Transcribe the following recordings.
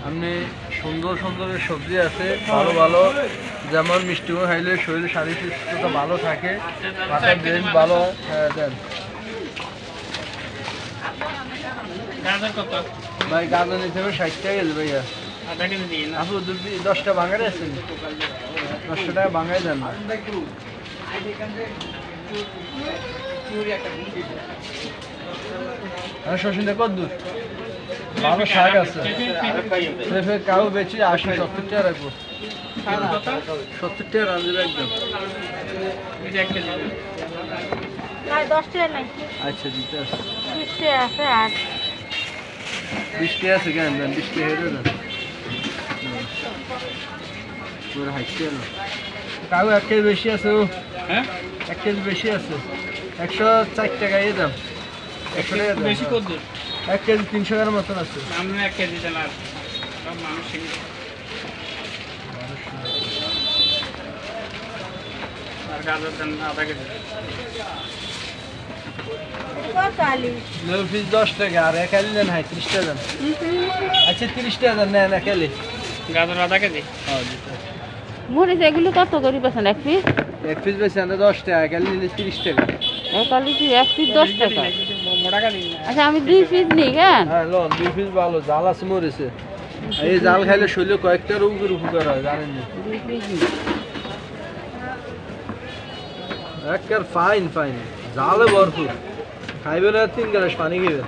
আপনি সুন্দর সুন্দর সবজি আছে, ভালো ভালো, যেমন মিষ্টি কুমড়া খাইলে শরীরে শারীরিক সুস্থতা ভালো থাকে, মাথার ব্রেন ভালো। হ্যাঁ দেন ভাই, গাজর নিতে হবে 60 টাকা কেজি ভাইয়া। আপু 10টা বাঙালি আছেন, 10 টাকা বাঙালি দেন না। শশীনটা কত দূর? ভালো শাক আছে, কাউ বেশি 80-70 টাকা রাখবো। 70 টাকা রাঁধবে একদম। আচ্ছা দিতে আছে, 20 টাকা আছে কেন দেন, 20 টাকা হেরে দেন। পুরো হাইটে না কাউ 1 কেজি বেশি আছে। ও হ্যাঁ 1 কেজি বেশি আছে, 104 টাকা এই দাম। 100 টাকা বেশি কত দূর? 1 কেজি 300 টাকার মতন আছে। আমরা 1 কেজি দেন আর সব মানুষ আর গাজর দেন আধা কেজি। পিস 10 টাকা আর একালি দেন। হ্যাঁ 30 টাকা দেন। আচ্ছা 30 টাকা দেন। নেন একালি গাজর আধা কেজি। মরিচ এগুলো কত করে বেছেন? 1 পিস? 1 পিস বেছেন 10 টাকা, একালি নিলে 30 টাকা। একালি কি 1 পিস 10 টাকা? আচ্ছা আমি 2 পিস নিই কেন? হ্যাঁ লোন 2 পিস ভালো, জাল আছে মরিচে। এই জাল খাইলে শরীরে কয়েকটা রোগের উপকার হয়, জানেন না? 2 পিস নিই। একবার ফাইন ফাইন জালে ভরপুর। খাইবেন আর 3 গ্লাস পানি খাইবেন।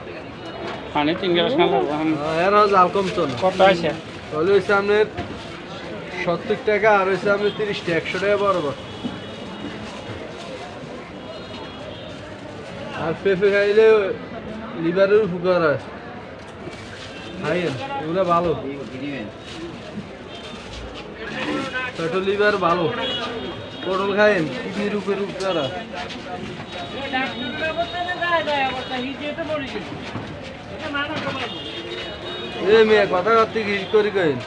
পানি 3 গ্লাস খাবো। এর জাল কমতো না। কত আছে? তাহলে হচ্ছে আপনার 70 টাকা আর হচ্ছে আপনার 30 টাকা, 100 টাকা বরাবর। আর পেঁপে খাইলে লিভারের উপকার হয়, খাইয়েন এগুলো ভালো, পেট্রোল লিভার ভালো। পটল খাইয়েন, কিডনির উপর উপকার হয়। এই মেয়ে কথা করতে কি করি কইন?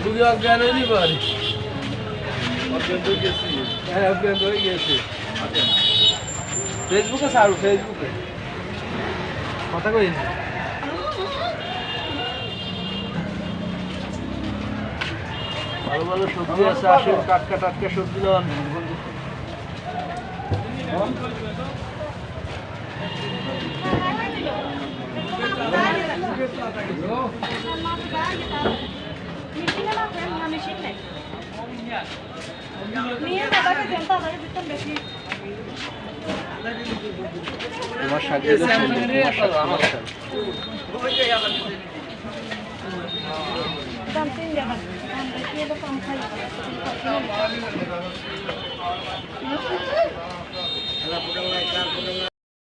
রুগী অজ্ঞান হয়ে যাবে আর হ্যাঁ অজ্ঞান হয়ে গেছে। ফেসবুকে ছাড়ু, ফেসবুকে কথা কইন। ভালো ভালো সবজি আছে, আসুন টাটকা টাটকা সবজি লন। তোমার শাক দাম 3 টাকা।